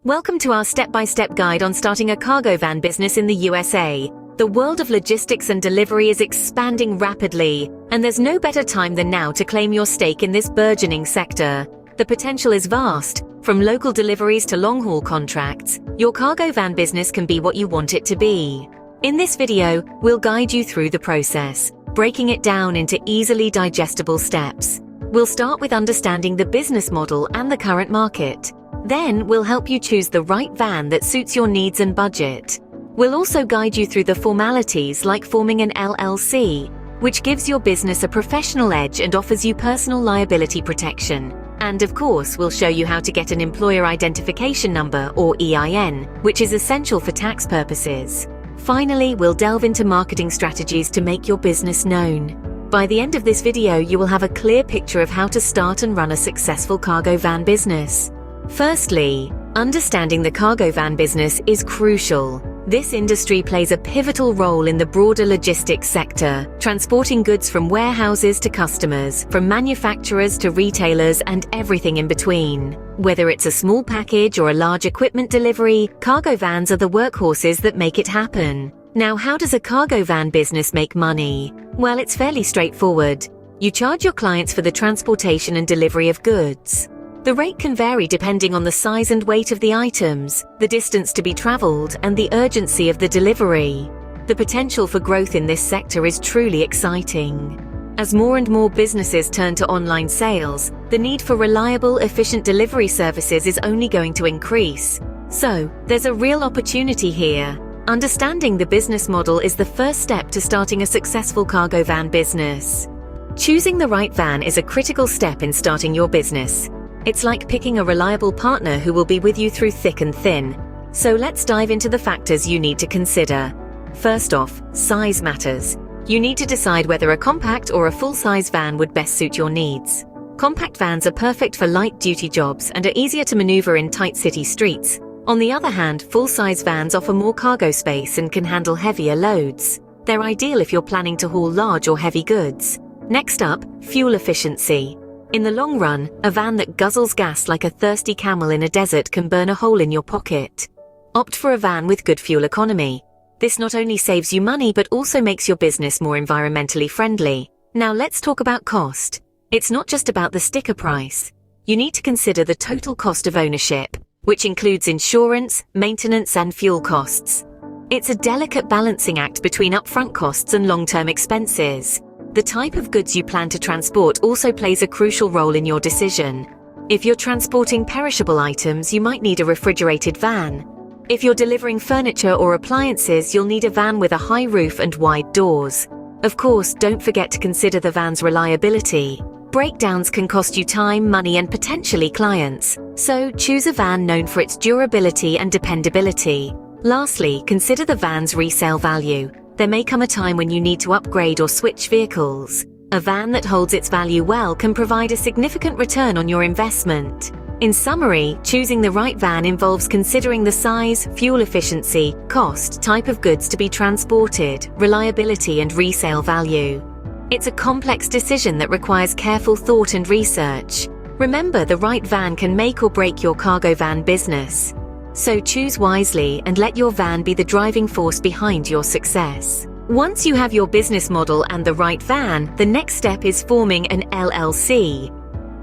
Welcome to our step-by-step guide on starting a cargo van business in the USA. The world of logistics and delivery is expanding rapidly, and there's no better time than now to claim your stake in this burgeoning sector. The potential is vast. From local deliveries to long-haul contracts, your cargo van business can be what you want it to be. In this video, we'll guide you through the process, breaking it down into easily digestible steps. We'll start with understanding the business model and the current market. Then we'll help you choose the right van that suits your needs and budget. We'll also guide you through the formalities like forming an LLC, which gives your business a professional edge and offers you personal liability protection. And of course, we'll show you how to get an employer identification number or EIN, which is essential for tax purposes. Finally, we'll delve into marketing strategies to make your business known. By the end of this video, you will have a clear picture of how to start and run a successful cargo van business. Firstly, understanding the cargo van business is crucial. This industry plays a pivotal role in the broader logistics sector, transporting goods from warehouses to customers, from manufacturers to retailers, and everything in between. Whether it's a small package or a large equipment delivery, cargo vans are the workhorses that make it happen. Now, how does a cargo van business make money? Well, it's fairly straightforward. You charge your clients for the transportation and delivery of goods. The rate can vary depending on the size and weight of the items, the distance to be traveled, and the urgency of the delivery. The potential for growth in this sector is truly exciting. As more and more businesses turn to online sales, the need for reliable, efficient delivery services is only going to increase. So, there's a real opportunity here. Understanding the business model is the first step to starting a successful cargo van business. Choosing the right van is a critical step in starting your business. It's like picking a reliable partner who will be with you through thick and thin. So let's dive into the factors you need to consider. First off, size matters. You need to decide whether a compact or a full-size van would best suit your needs. Compact vans are perfect for light-duty jobs and are easier to maneuver in tight city streets. On the other hand, full-size vans offer more cargo space and can handle heavier loads. They're ideal if you're planning to haul large or heavy goods. Next up, fuel efficiency. In the long run, a van that guzzles gas like a thirsty camel in a desert can burn a hole in your pocket. Opt for a van with good fuel economy. This not only saves you money but also makes your business more environmentally friendly. Now let's talk about cost. It's not just about the sticker price. You need to consider the total cost of ownership, which includes insurance, maintenance, and fuel costs. It's a delicate balancing act between upfront costs and long-term expenses. The type of goods you plan to transport also plays a crucial role in your decision. If you're transporting perishable items, you might need a refrigerated van. If you're delivering furniture or appliances, you'll need a van with a high roof and wide doors. Of course, don't forget to consider the van's reliability. Breakdowns can cost you time, money, and potentially clients. So choose a van known for its durability and dependability. Lastly, consider the van's resale value. There may come a time when you need to upgrade or switch vehicles. A van that holds its value well can provide a significant return on your investment. In summary, choosing the right van involves considering the size, fuel efficiency, cost, type of goods to be transported, reliability, and resale value. It's a complex decision that requires careful thought and research. Remember, the right van can make or break your cargo van business. So choose wisely and let your van be the driving force behind your success. Once you have your business model and the right van, the next step is forming an LLC.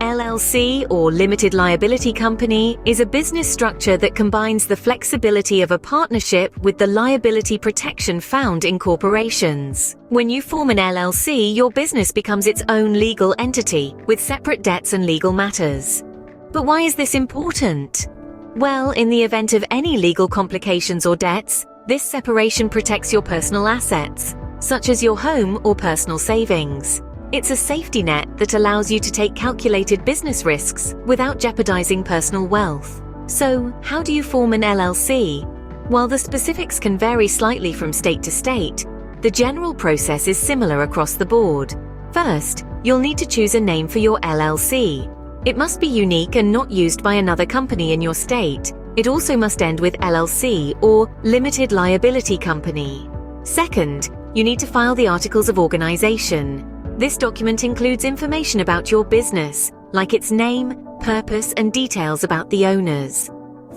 LLC, or Limited Liability Company, is a business structure that combines the flexibility of a partnership with the liability protection found in corporations. When you form an LLC, your business becomes its own legal entity, with separate debts and legal matters. But why is this important? Well, in the event of any legal complications or debts, this separation protects your personal assets, such as your home or personal savings. It's a safety net that allows you to take calculated business risks without jeopardizing personal wealth. So, how do you form an LLC? While the specifics can vary slightly from state to state, the general process is similar across the board. First, you'll need to choose a name for your LLC. It must be unique and not used by another company in your state. It also must end with LLC or Limited Liability Company. Second, you need to file the Articles of Organization. This document includes information about your business, like its name, purpose, and details about the owners.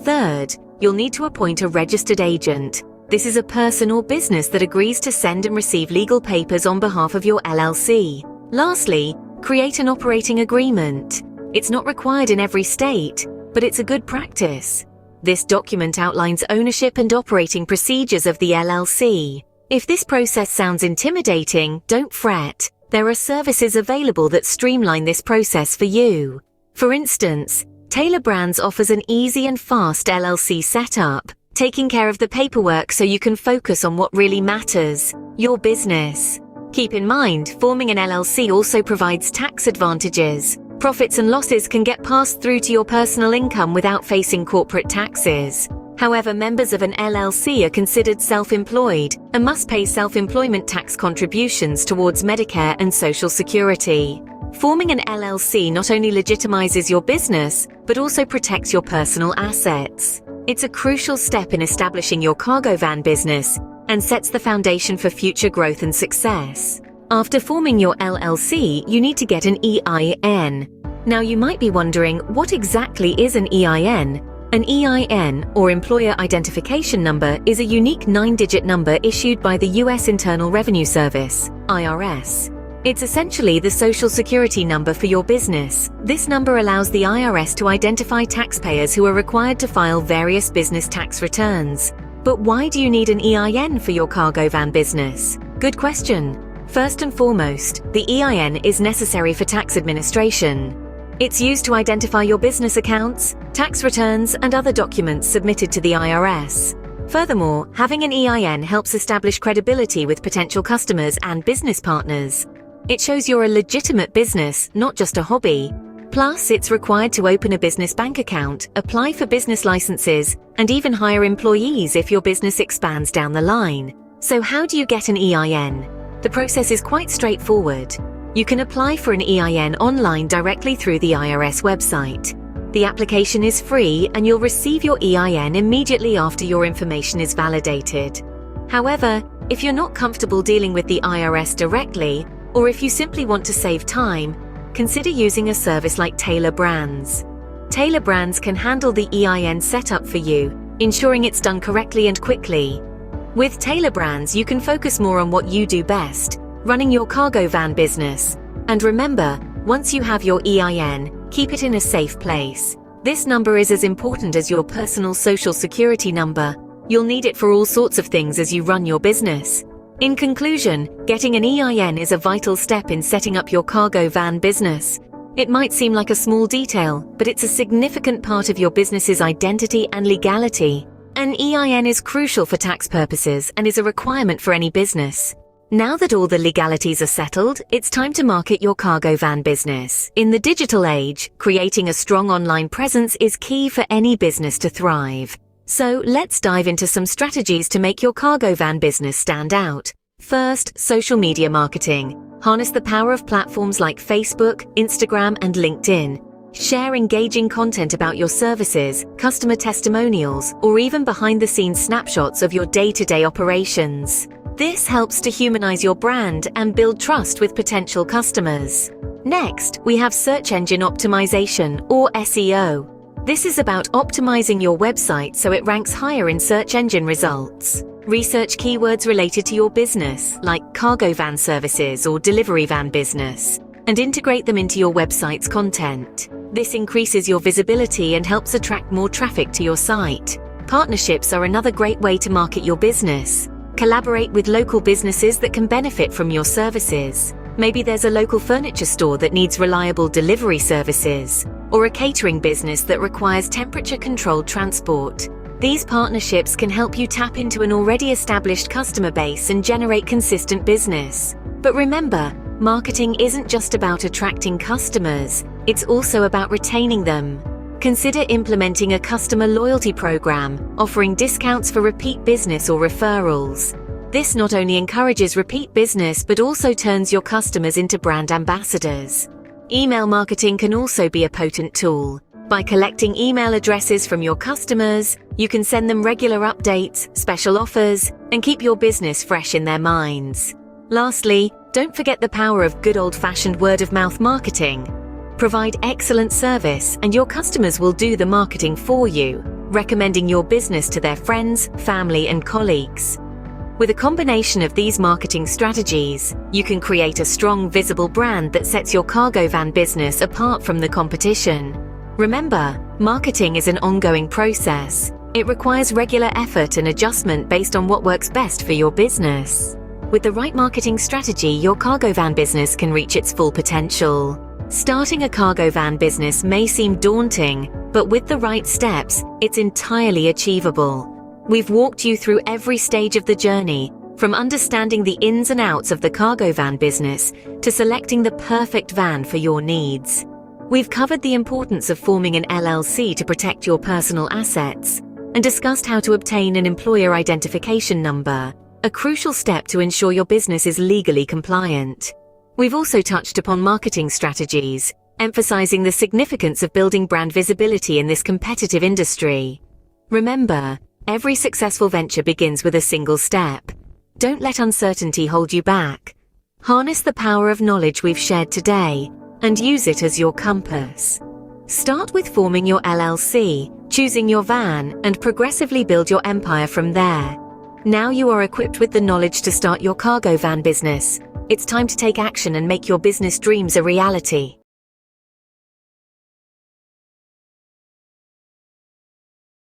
Third, you'll need to appoint a registered agent. This is a person or business that agrees to send and receive legal papers on behalf of your LLC. Lastly, create an operating agreement. It's not required in every state, but it's a good practice. This document outlines ownership and operating procedures of the LLC. If this process sounds intimidating, don't fret. There are services available that streamline this process for you. For instance, Taylor Brands offers an easy and fast LLC setup, taking care of the paperwork so you can focus on what really matters, your business. Keep in mind, forming an LLC also provides tax advantages. Profits and losses can get passed through to your personal income without facing corporate taxes. However, members of an LLC are considered self-employed and must pay self-employment tax contributions towards Medicare and Social Security. Forming an LLC not only legitimizes your business, but also protects your personal assets. It's a crucial step in establishing your cargo van business and sets the foundation for future growth and success. After forming your LLC, you need to get an EIN. Now you might be wondering, what exactly is an EIN? An EIN, or Employer Identification Number, is a unique 9-digit number issued by the U.S. Internal Revenue Service, IRS. It's essentially the Social Security number for your business. This number allows the IRS to identify taxpayers who are required to file various business tax returns. But why do you need an EIN for your cargo van business? Good question. First and foremost, the EIN is necessary for tax administration. It's used to identify your business accounts, tax returns, and other documents submitted to the IRS. Furthermore, having an EIN helps establish credibility with potential customers and business partners. It shows you're a legitimate business, not just a hobby. Plus, it's required to open a business bank account, apply for business licenses, and even hire employees if your business expands down the line. So how do you get an EIN? The process is quite straightforward. You can apply for an EIN online directly through the IRS website. The application is free and you'll receive your EIN immediately after your information is validated. However, if you're not comfortable dealing with the IRS directly, or if you simply want to save time, consider using a service like Taylor Brands. Taylor Brands can handle the EIN setup for you, ensuring it's done correctly and quickly. With Taylor Brands, you can focus more on what you do best, running your cargo van business. And remember, once you have your EIN, keep it in a safe place. This number is as important as your personal Social Security number. You'll need it for all sorts of things as you run your business. In conclusion, getting an EIN is a vital step in setting up your cargo van business. It might seem like a small detail, but it's a significant part of your business's identity and legality. An EIN is crucial for tax purposes and is a requirement for any business. Now that all the legalities are settled, it's time to market your cargo van business. In the digital age, creating a strong online presence is key for any business to thrive. So let's dive into some strategies to make your cargo van business stand out. First, social media marketing. Harness the power of platforms like Facebook, Instagram, and LinkedIn. Share engaging content about your services, customer testimonials, or even behind-the-scenes snapshots of your day-to-day operations. This helps to humanize your brand and build trust with potential customers. Next, we have search engine optimization, or SEO. This is about optimizing your website so it ranks higher in search engine results. Research keywords related to your business, like cargo van services or delivery van business, and integrate them into your website's content. This increases your visibility and helps attract more traffic to your site. Partnerships are another great way to market your business. Collaborate with local businesses that can benefit from your services. Maybe there's a local furniture store that needs reliable delivery services, or a catering business that requires temperature-controlled transport. These partnerships can help you tap into an already established customer base and generate consistent business. But remember, marketing isn't just about attracting customers, it's also about retaining them. Consider implementing a customer loyalty program, offering discounts for repeat business or referrals. This not only encourages repeat business but also turns your customers into brand ambassadors. Email marketing can also be a potent tool. By collecting email addresses from your customers, you can send them regular updates, special offers, and keep your business fresh in their minds. Lastly, don't forget the power of good old-fashioned word-of-mouth marketing. Provide excellent service and your customers will do the marketing for you. recommending your business to their friends, family, and colleagues. With a combination of these marketing strategies, you can create a strong, visible brand that sets your cargo van business apart from the competition. Remember, marketing is an ongoing process. It requires regular effort and adjustment based on what works best for your business. With the right marketing strategy, your cargo van business can reach its full potential. Starting a cargo van business may seem daunting, but with the right steps, it's entirely achievable. We've walked you through every stage of the journey, from understanding the ins and outs of the cargo van business to selecting the perfect van for your needs. We've covered the importance of forming an LLC to protect your personal assets and discussed how to obtain an employer identification number, a crucial step to ensure your business is legally compliant. We've also touched upon marketing strategies, emphasizing the significance of building brand visibility in this competitive industry. Remember, every successful venture begins with a single step. Don't let uncertainty hold you back. Harness the power of knowledge we've shared today and use it as your compass. Start with forming your LLC, choosing your van, and progressively build your empire from there. Now you are equipped with the knowledge to start your cargo van business. It's time to take action and make your business dreams a reality.